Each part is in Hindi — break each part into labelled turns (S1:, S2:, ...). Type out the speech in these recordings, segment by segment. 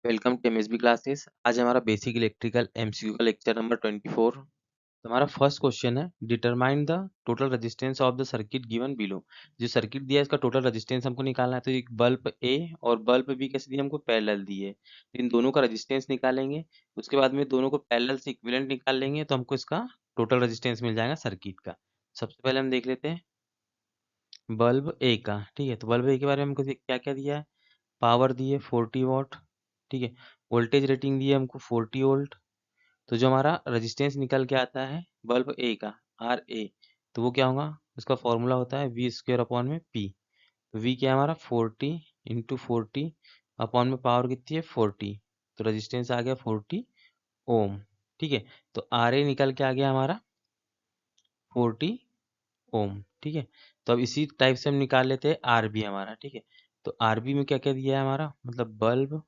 S1: Welcome to MSB classes. आज हमारा बेसिक इलेक्ट्रिकल एमसीक्यू का लेक्चर नंबर 24। तो हमारा फर्स्ट क्वेश्चन है, determine the total resistance of the circuit given below. जो सर्किट दिया है इसका टोटल रेजिस्टेंस हमको निकालना है। तो एक बल्ब ए और बल्ब बी कैसे दिए, हमको पैरेलल दिए। तो इन दोनों का रेजिस्टेंस निकालेंगे, उसके बाद में दोनों को पैरेलल से इक्विवेलेंट निकाल लेंगे तो हमको इसका टोटल रेजिस्टेंस मिल जाएगा सर्किट का। सबसे पहले हम देख लेते हैं बल्ब ए का। ठीक है, तो बल्ब ए के बारे में हमको क्या क्या दिया है। पावर दी है 40 वॉट। ठीक है, वोल्टेज रेटिंग दी है हमको 40 वोल्ट। तो जो हमारा रेजिस्टेंस निकल के आता है बल्ब ए का, आर ए, तो वो क्या होगा, उसका फॉर्मूला होता है वी स्क्वेयर अपॉन में पी। तो वी क्या है हमारा 40 इंटू 40 अपॉन में पावर कितनी है 40। तो रेजिस्टेंस आ गया 40 ओम। ठीक है, तो आर ए निकल के आ गया हमारा 40 ओम। ठीक है, तो अब इसी टाइप से हम निकाल लेते हैं आर बी हमारा। ठीक है, तो आर बी में क्या क्या दिया है हमारा, मतलब बल्ब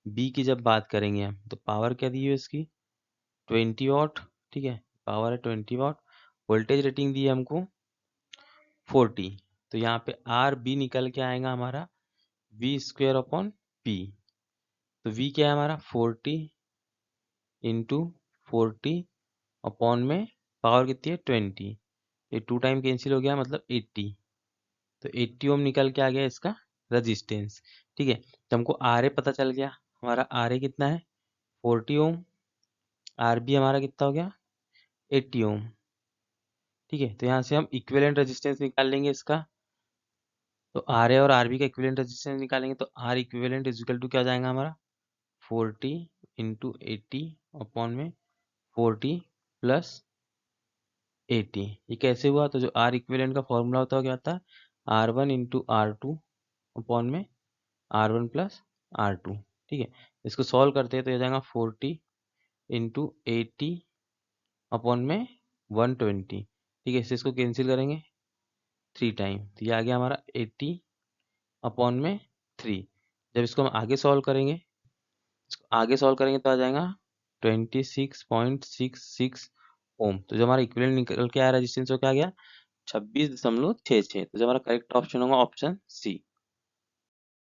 S1: बी की जब बात करेंगे हम तो पावर क्या दी है इसकी 20 वॉट। ठीक है, पावर है 20 वॉट। वोल्टेज रेटिंग दी है हमको 40। तो यहाँ पे आर बी निकल के आएगा हमारा वी स्क्वेयर अपॉन पी। तो वी क्या है हमारा 40 इंटू 40 अपॉन में पावर कितनी है 20। ये 2 टाइम कैंसिल हो गया, मतलब 80। तो 80 ओम निकल के आ गया इसका रजिस्टेंस। ठीक है, तो हमको आर ए पता चल गया, हमारा आर ए कितना है 40 ओम। आर बी हमारा कितना हो गया 80 ओम। ठीक है, तो यहाँ से हम इक्विवेलेंट रेजिस्टेंस निकाल लेंगे इसका। तो आर ए और आर बी का इक्विवेलेंट रेजिस्टेंस निकालेंगे तो R equivalent is equal to क्या हो जाएगा हमारा 40 इंटू 80 अपॉन में 40 प्लस 80। ये कैसे हुआ, तो जो आर इक्विवेलेंट का फॉर्मूला होता है क्या होता है R one into R two upon में R one plus R two. ठीक है, इसको सॉल्व करते हैं तो हो जाएगा 40 इंटू 80 अपॉन में 120। ठीक है, इसको कैंसिल करेंगे 3 टाइम, तो ये आ गया हमारा 80 अपॉन में 3। जब इसको हम आगे सॉल्व करेंगे तो आ जाएगा 26.66 ओम। तो जो हमारा इक्विवेलेंट निकल के आया रेजिस्टेंस वो क्या आ गया 26.66। तो जो हमारा करेक्ट ऑप्शन होगा ऑप्शन सी।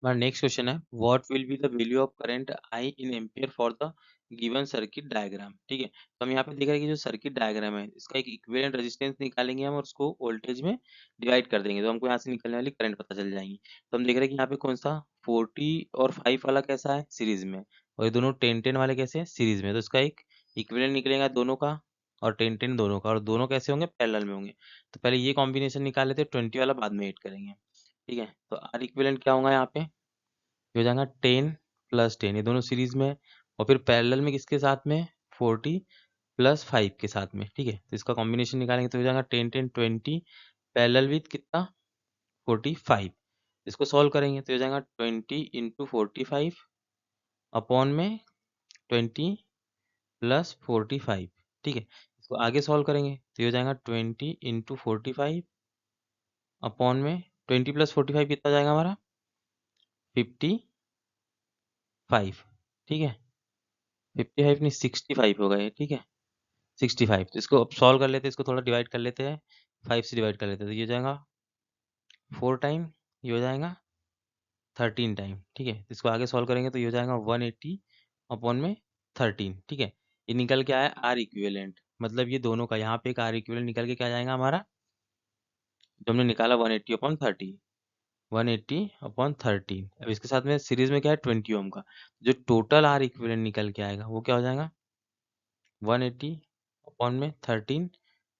S1: हमारा नेक्स्ट क्वेश्चन है, what will be the value of current I in ampere for the given circuit diagram. ठीक है, तो हम यहाँ पे देख रहे हैं कि जो सर्किट डायग्राम है इसका एक इक्विवेलेंट रेजिस्टेंस निकालेंगे हम और उसको वोल्टेज में डिवाइड कर देंगे तो हमको यहाँ से निकलने वाली करंट पता चल जाएंगी। तो हम देख रहे हैं कि यहाँ पे कौन सा 40 और 5 वाला कैसा है सीरीज में, और ये दोनों 10-10 वाले कैसे हैं सीरीज में। तो इसका एक इक्विवेलेंट निकलेगा दोनों का, और 10-10 दोनों का, और दोनों कैसे होंगे पैरेलल में होंगे। तो पहले ये कॉम्बिनेशन निकाल लेते हैं, 20 वाला बाद में ऐड करेंगे। ठीक है, तो आर इक्विवेलेंट क्या होगा यहाँ पे, ये हो जाएगा 10 प्लस 10, ये दोनों सीरीज में है। और फिर पैरेलल में किसके साथ में 40 प्लस 5 के साथ में। ठीक है, तो इसका कॉम्बिनेशन निकालेंगे तो हो जाएगा 10-10-20 पैरेलल विथ कितना 45। इसको सॉल्व करेंगे तो हो जाएगा 20 इंटू 45 अपॉन में 20 प्लस 45। ठीक है, इसको आगे सॉल्व करेंगे तो ये हो जाएगा 20 इंटू 45 अपॉन में 20 प्लस 45 कितना जाएगा हमारा 55। ठीक है, 55 नहीं 65 होगा ये। ठीक है, 65। तो इसको अब सॉल्व कर लेते हैं, इसको थोड़ा डिवाइड कर लेते हैं, 5 से डिवाइड कर लेते हैं तो ये हो जाएगा 4 टाइम, ये हो जाएगा 13 टाइम। ठीक है, तो इसको आगे सॉल्व करेंगे तो ये हो जाएगा 180 अपॉन में 13। ठीक है, ये निकल के आया आर इक्विवेलेंट, मतलब ये दोनों का यहाँ पे एक आर इक्विवेलेंट निकल के क्या जाएगा हमारा, जो हमने निकाला 180 अपॉन 30, 180 अपॉन 13। अब इसके साथ में सीरीज में क्या है 20 ओम का, जो टोटल आर इक्विवेलेंट निकल के आएगा वो क्या हो जाएगा 180 अपॉन में 13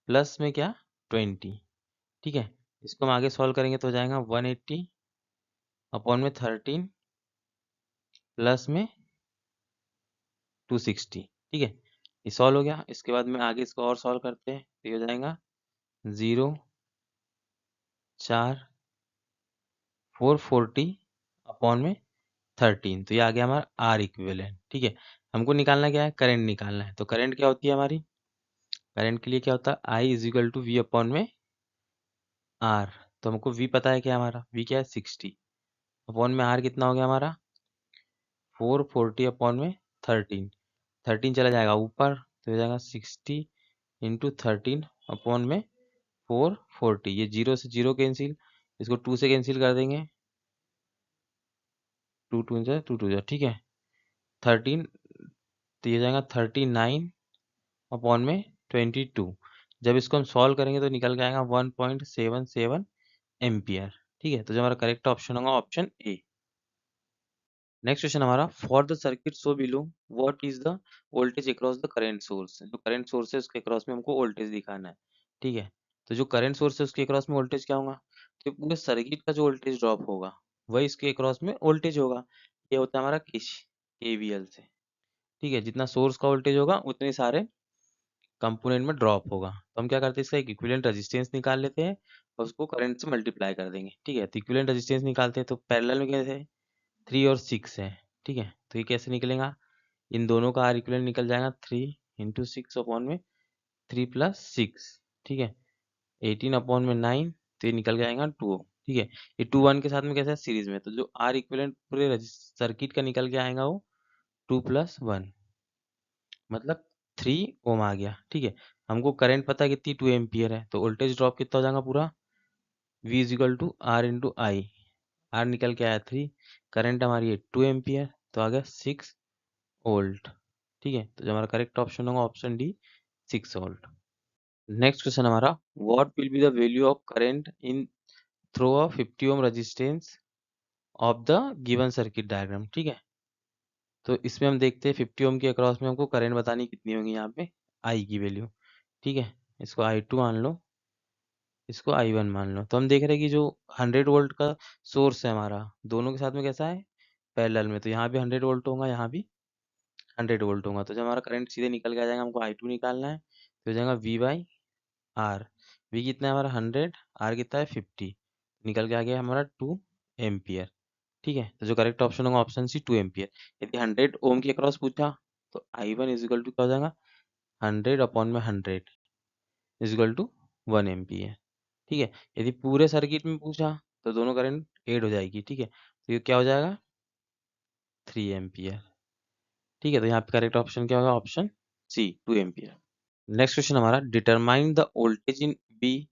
S1: प्लस में क्या 20। ठीक है, इसको हम आगे सॉल्व करेंगे तो हो जाएगा 180 अपॉन में 13 प्लस में 260। ठीक है, ये सॉल्व हो गया। इसके बाद में आगे इसको और सॉल्व करते हैं तो ये हो जाएगा 0 4 440 अपॉन में 13। तो ये आ गया हमारा आर इक्विवेलेंट। ठीक है, हमको निकालना क्या है, करंट निकालना है। तो करंट क्या होती है हमारी, करंट के लिए क्या होता है I is equal to V upon में आर। तो हमको वी पता है क्या, हमारा वी क्या है 60 अपॉन में आर कितना हो गया हमारा 440 अपॉन में 13। 13 चला जाएगा ऊपर तो हो जाएगा 60 इंटू 13 अपॉन में 440। ये 0 से 0 कैंसिल, इसको 2 से कैंसिल कर देंगे टू जा, ठीक है। 13, तो ये जाएगा 39 अपॉन में 22। जब इसको हम सॉल्व करेंगे तो निकल के आएगा 1.77 एम्पियर, ठीक है। तो जो हमारा करेक्ट ऑप्शन होगा ऑप्शन ए। नेक्स्ट क्वेश्चन हमारा, for the circuit so below what is the voltage across the current source. जो करंट सोर्स है उसके अक्रॉस में हमको वोल्टेज दिखाना है, ठीक है। तो जो करंट सोर्स है उसके अक्रॉस में वोल्टेज क्या होगा, तो पूरे सर्किट का जो वोल्टेज ड्रॉप होगा वही इसके अक्रॉस में वोल्टेज होगा। ये होता है हमारा केवीएल से, ठीक है। जितना सोर्स का वोल्टेज होगा उतने सारे कंपोनेंट में ड्रॉप होगा। तो हम क्या करते हैं, इसका एक इक्विवेलेंट रेजिस्टेंस निकाल लेते हैं और उसको करंट से मल्टीप्लाई कर देंगे, ठीक है। तो इक्विवेलेंट रेजिस्टेंस निकालते हैं तो पैरेलल में कैसे 3 और 6 है, ठीक है। तो ये कैसे निकलेगा, इन दोनों का आर इक्विवेलेंट निकल जाएगा 3 इंटू 6 अपॉन में 3 प्लस 6, ठीक है। 18 अपॉन में 9, तो ये निकल के आएगा 2, ठीक है। ये 2 1 के साथ में कैसा है सीरीज में, तो जो आर इक्विवेलेंट पूरे सर्किट का निकल के आएगा वो 2 प्लस 1 मतलब 3 ओम आ गया, ठीक है। हमको करंट पता है कितनी 2 एम्पियर है, तो वोल्टेज ड्रॉप कितना हो जाएगा पूरा V is equal to R into I. R निकल के आया 3, करंट हमारी है 2 एम्पियर, तो आ गया 6 वोल्ट, ठीक है। तो जो हमारा करेक्ट ऑप्शन होगा option D 6 volt. Next question हमारा, what will be the value of current in through a 50 ohm resistance of the given circuit diagram, ठीक है। तो इसमें हम देखते हैं 50 ओम के अक्रॉस में हमको करंट बतानी कितनी होगी, यहाँ पे आई की वैल्यू, ठीक है। इसको I2 मान लो, इसको I1 मान लो। तो हम देख रहे हैं कि जो 100 वोल्ट का सोर्स है हमारा, दोनों के साथ में कैसा है पैरेलल में, तो यहाँ भी 100 वोल्ट होगा, यहाँ भी 100 वोल्ट होगा। तो जब हमारा करंट सीधे निकल के आ जाएगा, हमको I2 निकालना है, तो हो जाएगा V बाई आर। वी कितना है हमारा 100, आर कितना है 50, निकल के आ गया हमारा 2 एम्पियर, ठीक है। तो जो करेक्ट ऑप्शन होगा ऑप्शन सी 2 एम्पियर। यदि 100 ओम के अक्रॉस पूछा तो I1 इज इक्वल टू क्या हो जाएगा 100 अपॉन में 100 इज इक्वल टू 1 एम्पियर, ठीक है। यदि पूरे सर्किट में पूछा तो दोनों करंट ऐड हो जाएगी, ठीक है। तो ये क्या हो जाएगा 3 एम्पियर, ठीक है। तो यहाँ पे करेक्ट ऑप्शन क्या होगा option C 2 ampere. Next question हमारा, determine the voltage in B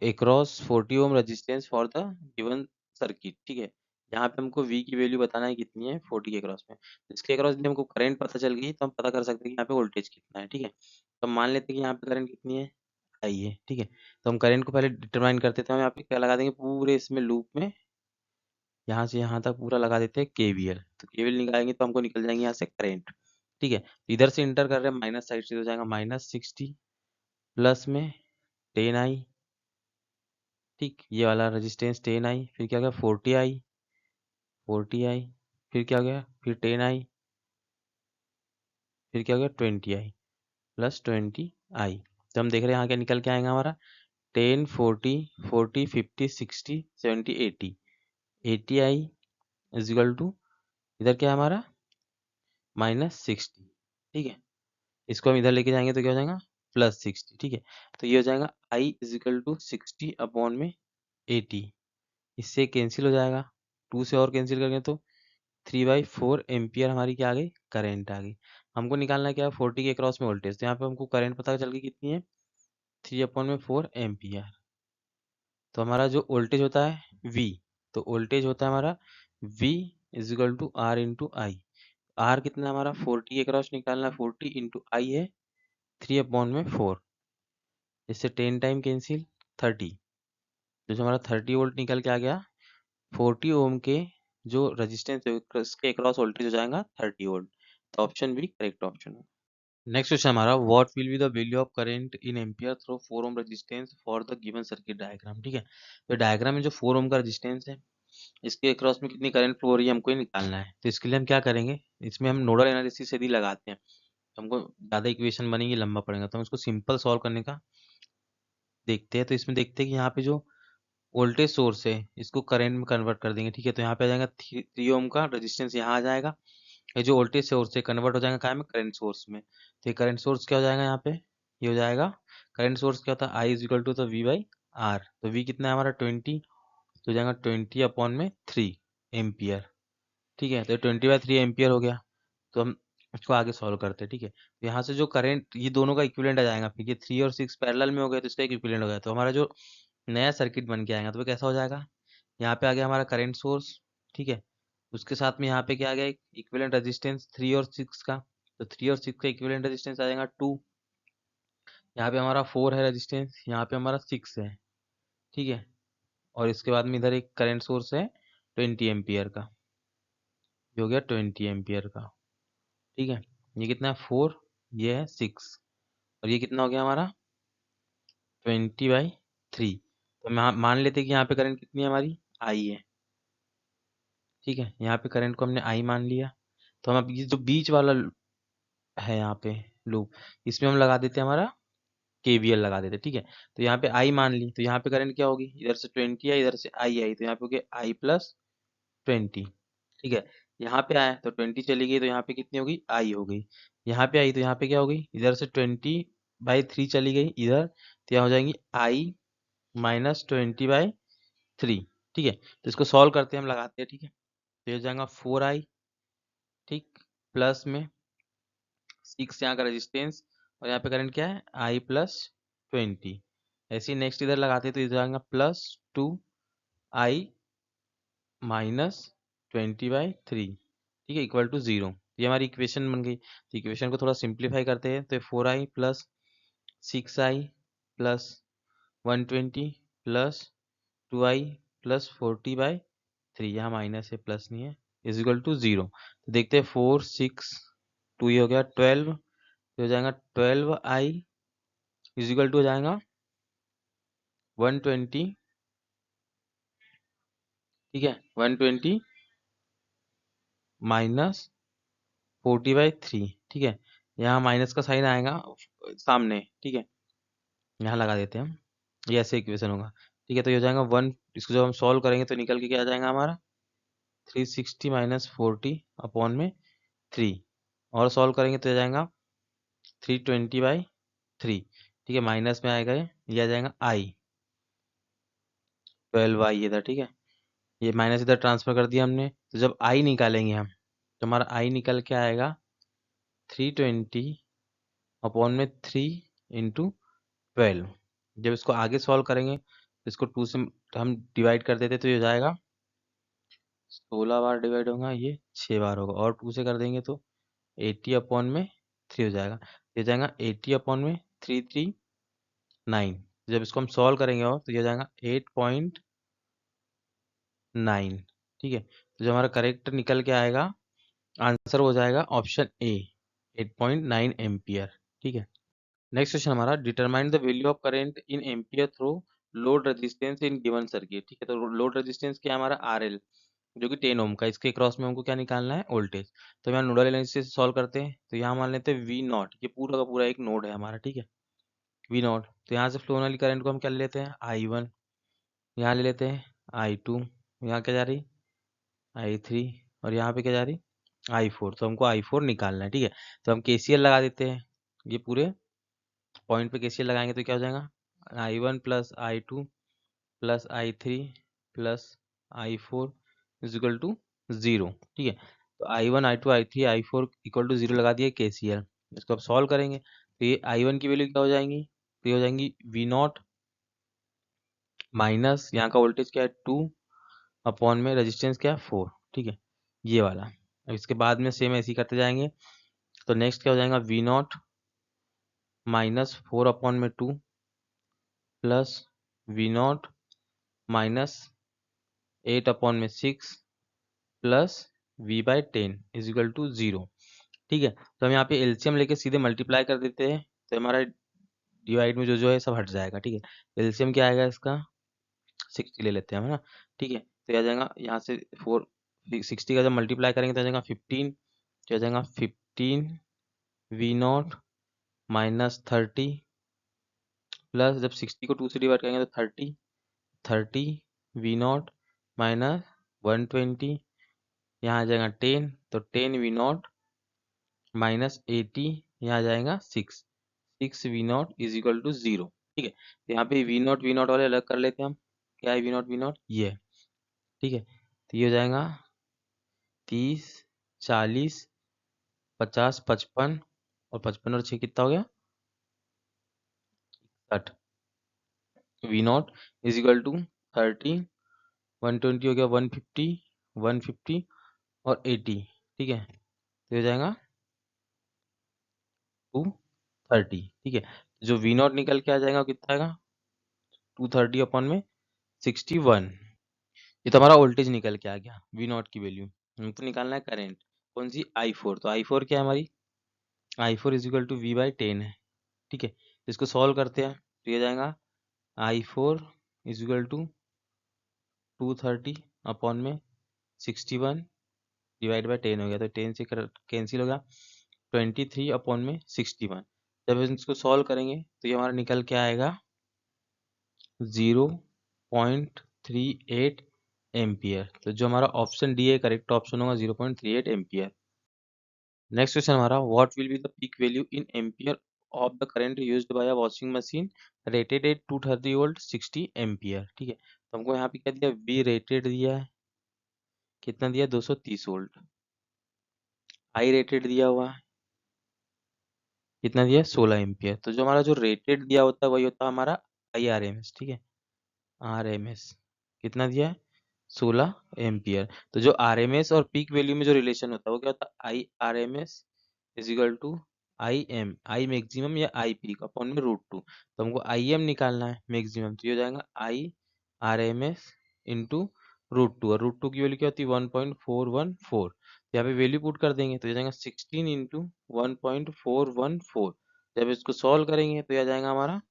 S1: across 40 ohm resistance for the given circuit, ठीक है। यहाँ पे हमको V की वैल्यू बताना है कितनी है 40 के अक्रॉस में। इसके अक्रॉस यदि हमको करंट पता चल गई तो हम पता कर सकते हैं कि यहाँ पे वोल्टेज कितना है, ठीक है। तो हम मान लेते हैं कि यहाँ पे करंट कितनी है आई है, ठीक है। तो हम करंट को पहले डिटरमाइन करते थे, हम यहाँ पे क्या लगा देंगे पूरे इसमें लूप में, यहाँ से यहाँ तक पूरा लगा देते हैं केवीएल। तो केवीएल निकालेंगे तो हमको निकल जाएंगे यहाँ से करंट, ठीक है। तो इधर से इंटर कर रहे हैं माइनस साइड से, हो जाएगा -60 प्लस में 10i, ठीक। ये वाला रेजिस्टेंस 10i, फिर क्या गया 40i, 40i, फिर क्या हो गया फिर 10i, फिर क्या हो गया 20i प्लस 20i। तो हम देख रहे हैं यहाँ क्या निकल के आएगा हमारा 10 40 40 50 60 70 80, 80i इज इक्वल टू इधर क्या है हमारा -60, ठीक है। इसको हम इधर लेके जाएंगे तो क्या हो जाएगा +60, ठीक है। तो ये हो जाएगा i is equal to 60 upon में 80, इससे कैंसिल हो जाएगा, 2 से और कैंसिल करेंगे तो 3/4 एम्पियर हमारी क्या आ गई करंट आ गई। हमको निकालना क्या है 40 के क्रॉस में वोल्टेज, तो यहाँ पे हमको करंट पता चल गई कितनी है 3/4 एम्पियर। तो हमारा जो वोल्टेज होता है V, तो वोल्टेज होता है हमारा V is equal to R into I. R कितना है हमारा 40 के क्रॉस निकालना है, 40 इंटू आई है 3/4, इससे 10 टाइम कैंसिल 30, जो हमारा 30 वोल्ट निकल के आ गया। 40 ओम के जो रेजिस्टेंस है उसके अक्रॉस वोल्टेज हो जाएगा 30 वोल्ट। तो ऑप्शन बी करेक्ट ऑप्शन है। नेक्स्ट क्वेश्चन हमारा, what will be the value of current in ampere through 4 Om resistance for the given circuit diagram, ठीक है। तो डायग्राम में जो 4 ओम का रेजिस्टेंस है इसके अक्रॉस में कितनी करंट फ्लो हो रही है हमको ही निकालना है। तो इसके लिए हम क्या करेंगे, इसमें हम नोडल एनालिसिस यदि लगाते हैं तो हमको ज़्यादा इक्वेशन बनेंगे, लंबा पड़ेगा, तो हम इसको सिंपल सॉल्व करने का देखते हैं। तो इसमें देखते हैं कि यहाँ पे जो वोल्टेज सोर्स है इसको करंट में कन्वर्ट कर देंगे, ठीक है। तो यहाँ पे आ जाएगा 3 ओम का रेजिस्टेंस यहाँ आ जाएगा, ये जो वोल्टेज सोर्स है कन्वर्ट हो जाएगा कहाँ में करंट सोर्स में। तो ये करंट सोर्स क्या हो जाएगा यहाँ पे, ये हो जाएगा करंट सोर्स क्या होता है आई इज इक्वल टू तो V/R। तो V कितना है हमारा 20, तो हो जाएगा 20/3 एम्पियर, ठीक है। तो 20/3 एम्पियर हो गया। तो हम इसको आगे सॉल्व करते हैं, ठीक है। तो यहाँ से जो करंट ये दोनों का इक्विवेलेंट आ जाएगा, फिर ये 3 और 6 पैरेलल में हो गए तो इसका एक इक्विवेलेंट हो गया। तो हमारा जो नया सर्किट बन के आएगा तो वो कैसा हो जाएगा, यहाँ पे आ गया हमारा करंट सोर्स, ठीक है। उसके साथ में यहाँ पे क्या आ गया, इक्विवेलेंट रेजिस्टेंस 3 और 6 का, तो 3 और 6 का इक्विवेलेंट रेजिस्टेंस आ जाएगा 2। यहाँ पे हमारा 4 है रेजिस्टेंस, यहाँ पे हमारा 6 है, ठीक है। और इसके बाद में इधर एक करंट सोर्स है 20 एम्पियर का, ये हो गया 20 एम्पियर का, ठीक है। ये कितना है 4, ये है 6, और ये कितना हो गया हमारा 20/3। तो मान लेते हैं कि यहाँ पे करंट कितनी है हमारी, आई है, ठीक है। यहाँ पे करंट को हमने आई मान लिया। तो हम अब ये जो बीच वाला है यहाँ पे लूप, इसमें हम लगा देते हैं हमारा केवीएल लगा देते हैं, ठीक है। तो यहाँ पे आई मान ली, तो यहाँ पे करंट क्या होगी, इधर से 20 है, इधर से आई आई, तो यहाँ पे हो गया I+20, ठीक है। यहाँ पे आया तो 20 चली गई, तो यहाँ पे कितनी होगी, आई हो गई। यहाँ पे आई तो यहाँ पे क्या होगी, इधर से 20/3 चली गई इधर, तो यहाँ हो जाएंगी I-20/3, ठीक है। तो इसको सॉल्व करते हैं, हम लगाते हैं, ठीक है। तो ये हो जाएगा 4i, ठीक, प्लस में 6 यहाँ का रेजिस्टेंस, और यहाँ पे करंट क्या है, I+20। ऐसे ही नेक्स्ट इधर लगाते हैं, तो इधर आएगा +2i-20/3, ठीक है, इक्वल टू 0। ये हमारी इक्वेशन बन गई। तो इक्वेशन को थोड़ा सिंप्लीफाई करते हैं, तो 4i plus 6i plus 120 plus 2i plus 40/3, यहाँ माइनस है, प्लस नहीं है, इज इक्वल टू 0। तो देखते हैं 4 6 2, ये हो गया 12, हो जाएगा 12i इज इक्वल टू हो जाएगा 120, ठीक है, 120 माइनस 40/3, ठीक है। यहाँ माइनस का साइन आएगा सामने, ठीक है, यहाँ लगा देते हैं हम, ये ऐसे इक्वेशन होगा, ठीक है। तो ये हो जाएगा 1, इसको जब हम सॉल्व करेंगे तो निकल के क्या आ जाएगा हमारा 360 माइनस 40/3, और सॉल्व करेंगे तो आ जाएगा 320/3, ठीक है। माइनस में आएगा ये आ जाएगा आई 12i इधर, ठीक है। ये माइनस इधर ट्रांसफर कर दिया हमने। तो जब आई निकालेंगे हम, तो हमारा आई निकल के आएगा 320/3 × 12। जब इसको आगे सॉल्व करेंगे तो इसको 2 से हम डिवाइड कर देते, तो ये हो जाएगा 16 बार डिवाइड होगा, ये 6 बार होगा, और 2 से कर देंगे तो 80/3 हो जाएगा। ये हो जाएगा 80/339। जब इसको हम सॉल्व करेंगे और, तो ये हो जाएगा 8.9, ठीक है। तो जो हमारा करेक्ट निकल के आएगा, आंसर हो जाएगा ऑप्शन ए, 8.9 एम्पियर, ठीक है। नेक्स्ट क्वेश्चन हमारा, determine the value of current in ampere through load resistance in given circuit, ठीक है। तो लोड रेजिस्टेंस क्या है हमारा RL, जो कि 10 ओम का, इसके क्रॉस में हमको क्या निकालना है, वोल्टेज। तो यहाँ नोडल एनालिसिस से सॉल्व करते हैं, तो यहाँ मान लेते हैं V0, ये पूरा का पूरा एक नोड है हमारा, ठीक है, V0। तो यहाँ से फ्लो होने वाली करंट को हम क्या ले लेते हैं, I1, यहाँ ले लेते हैं I2, यहाँ क्या जा रही I3, और यहाँ पे क्या जा रही I4। तो हमको I4 निकालना है, ठीक है। तो हम KCL लगा देते हैं, ये पूरे पॉइंट पे KCL लगाएंगे तो क्या हो जाएगा, I1 plus I2 plus I3 plus I4 is equal to 0, ठीक है। तो I1 I2 I3 I4 equal to 0 लगा दिए KCL। इसको अब सॉल्व करेंगे, तो ये I1 की वैल्यू क्या हो जाएंगी, तो ये हो जाएंगी V0 माइनस यहाँ का वोल्टेज क्या है 2 में रेजिस्टेंस क्या है 4, ठीक है, ये वाला। अब इसके बाद में सेम ऐसे ही करते जाएंगे, तो नेक्स्ट क्या हो जाएगा V0 minus 4/2 plus V0 minus 8/6 plus V/10 is equal to 0, ठीक है। तो हम यहाँ पे एलसीएम लेके सीधे मल्टीप्लाई कर देते हैं, तो हमारा डिवाइड में जो जो है सब हट जाएगा, ठीक है। एलसीएम क्या आएगा इसका 60 ले लेते हैं हम, है ना, ठीक है। तो ये आ जाएगा यहाँ से 60 का जब मल्टीप्लाई करेंगे तो आ जाएगा 15, तो आ जाएगा 15 V0 माइनस 30 प्लस, जब 60 को 2 से डिवाइड करेंगे तो 30 V0 माइनस 120, यहाँ आ जाएगा 10, तो 10 V0 माइनस 80, यहाँ आ जाएगा 6 V0 इज इक्वल टू 0, ठीक है। तो यहाँ पे V0 वाले अलग कर लेते हैं हम, क्या है V0 ये है, ठीक है। तो ये हो जाएगा 30 40 50 55, और 55 और 6 कितना हो गया 60। V0 इज इक्वल टू 30, 120 हो गया 150, 150 और 80, ठीक है, तो हो जाएगा 230, ठीक है। जो वी नॉट निकल के आ जाएगा वो कितना आएगा, 230 अपॉन में 61। ये तो हमारा वोल्टेज निकल के आ गया, वी नॉट की वैल्यू। हमको निकालना है करंट, कौन सी, I4। तो I4 क्या है हमारी, I4 is equal to V/10 है, ठीक है। इसको सॉल्व करते हैं तो ये जाएगा I4 is equal to 230 upon में 61 डिवाइड बाय 10 हो गया, तो 10 से कैंसिल हो गया, 23 अपॉन में 61। जब हम इसको सॉल्व करेंगे तो ये हमारा निकल के आएगा 0.38 एम्पियर। तो जो हमारा ऑप्शन डी है करेक्ट ऑप्शन होगा 0.38 एम्पियर। नेक्स्ट क्वेश्चन हमारा, what will be the peak value in ampere of the current used by a washing machine rated eight 230 volt 60 ampere, ठीक है। तो हमको यहाँ पे क्या दिया, बी रेटेड दिया है, कितना दिया, 230 वोल्ट। आई रेटेड दिया हुआ है, कितना दिया, 16 एम्पियर। तो जो हमारा जो रेटेड दिया होता है वही होता है हमारा आई आर एम एस, ठीक है। आर एम एस कितना दिया है, 16 एम्पियर। तो जो आर एम एस और पीक वैल्यू में जो रिलेशन होता है वो क्या होता है, I R M S is equal to I maximum या आई पीक अपॉन में √2। तो हमको आई एम निकालना है मैक्सिमम, तो ये हो जाएगा I R M S into √2, और √2 की वैल्यू क्या होती है, 1.414। यहाँ पे वैल्यू पुट कर देंगे तो ये जाएगा 16 इंटू 1.414। जब इसको सॉल्व करेंगे तो यह जाएगा हमारा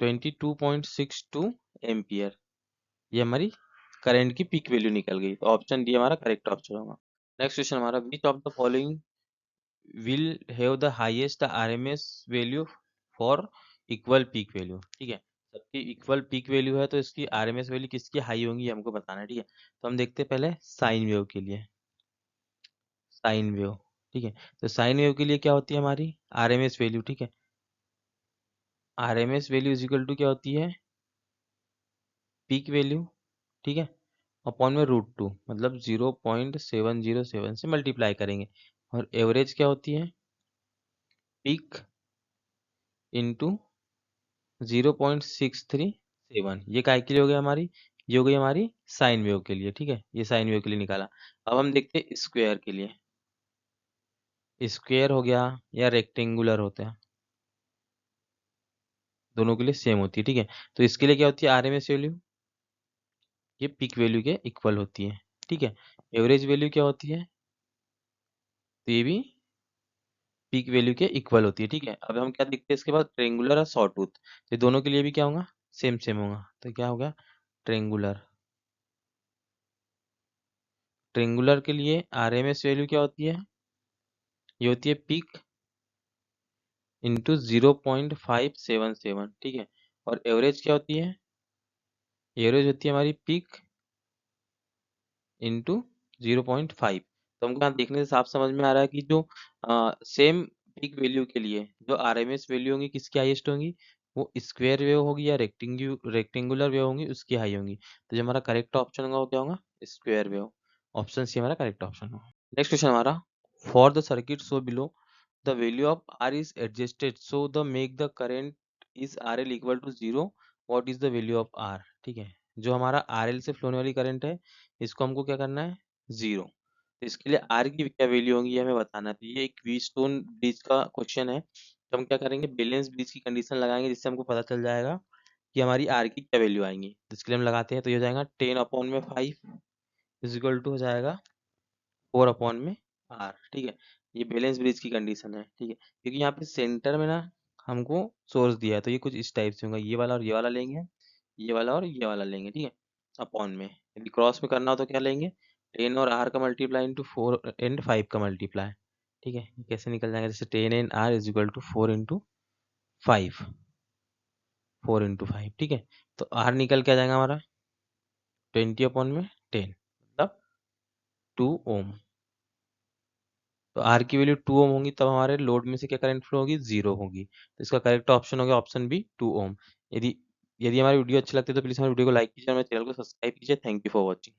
S1: 22.62 एम्पियर। ये हमारी करंट की पीक वैल्यू निकल गई, तो ऑप्शन डी हमारा करेक्ट ऑप्शन होगा। नेक्स्ट क्वेश्चन हमारा, which of the following will have the highest RMS value for equal peak value, ठीक है। सबकी इक्वल पीक वैल्यू है तो इसकी आरएमएस वैल्यू किसकी हाई होंगी ये हमको बताना है, ठीक है। तो हम देखते हैं पहले साइन वेव के लिए, साइन वेव, ठीक है। तो साइन वेव के लिए क्या होती है हमारी आरएमएस वैल्यू, ठीक है। RMS value is equal to क्या होती है, पीक वैल्यू, ठीक है, अपॉन में √2, मतलब 0.707 से मल्टीप्लाई करेंगे। और एवरेज क्या होती है, पीक इंटू 0.637। ये काय के लिए हो गया हमारी, ये हो गई हमारी साइन वेव के लिए, ठीक है। ये साइन वेव के लिए निकाला। अब हम देखते हैं स्क्वायर के लिए, स्क्वायर हो गया या रेक्टेंगुलर होता है, दोनों के लिए सेम होती है, ठीक है। तो इसके लिए क्या होती है आरएमएस वैल्यू, ये पीक वैल्यू के इक्वल होती है, ठीक है। एवरेज वैल्यू क्या होती है, तो ये भी पीक वैल्यू के इक्वल होती है, ठीक है। अब हम क्या देखते हैं इसके बाद, ट्रेंगुलर और सॉ टूथ, तो दोनों के लिए भी क्या होगा, सेम सेम होगा। तो क्या होगा, ट्रेंगुलर, ट्रेंगुलर के लिए आरएमएस वैल्यू क्या होती है, ये होती है पीक इंटू 0.577, ठीक है। और एवरेज क्या होती है, एवरेज होती है हमारी पीक इंटू 0.5। तो हमको यहाँ देखने से साफ समझ में आ रहा है कि जो सेम पीक वैल्यू के लिए जो आरएमएस वैल्यू होंगी किसकी हाईएस्ट होंगी, वो स्क्वायर वेव होगी या रेक्टेंगुलर वेव होंगी उसकी हाई होंगी। तो जो हमारा करेक्ट ऑप्शन होगा वो क्या होगा, स्क्वायर वेव। ऑप्शन सी हमारा करेक्ट ऑप्शन होगा। नेक्स्ट क्वेश्चन हमारा, for the circuit so below the value of R is adjusted so the make the current is R L equal to 0, what is the value of R, ठीक है। जो हमारा आर एल से फ्लो होने वाली करंट है इसको हमको क्या करना है, 0। तो इसके लिए आर की क्या वैल्यू होगी ये हमें बताना है। तो ये एक व्हीटस्टोन ब्रिज का क्वेश्चन है, तो हम क्या करेंगे, बैलेंस ब्रिज की कंडीशन लगाएंगे जिससे हमको पता चल जाएगा कि हमारी आर की क्या वैल्यू आएंगी। तो इसके लिए हम लगाते हैं तो ये हो जाएगा 10 अपॉन में 5 इज इक्वल टू हो जाएगा 4 अपॉन में आर, ठीक है। ये बैलेंस ब्रिज की कंडीशन है, ठीक है। क्योंकि यहाँ पे सेंटर में ना हमको सोर्स दिया है तो ये कुछ इस टाइप से होगा, ये वाला और ये वाला लेंगे, ये वाला और ये वाला लेंगे, ठीक है। अपॉन में यदि क्रॉस में करना हो तो क्या लेंगे, 10 और आर का मल्टीप्लाई इंटू 4 एंड 5 का मल्टीप्लाई, ठीक है। ये कैसे निकल जाएगा, जैसे 10 and R is equal to 4 into 5, 4 into 5, ठीक है। तो आर निकल के आ जाएगा हमारा 20 अपॉन में 10, मतलब 2 ओम। तो आर की वैल्यू 2 ओम होगी तब हमारे लोड में से क्या करंट फ्लो होगी, 0 होगी। तो इसका करेक्ट ऑप्शन हो गया ऑप्शन बी, 2 ओम। यदि यदि हमारी वीडियो अच्छी लगती है तो प्लीज़ हमारे वीडियो को लाइक कीजिए और मेरे चैनल को सब्सक्राइब कीजिए। Thank you for watching.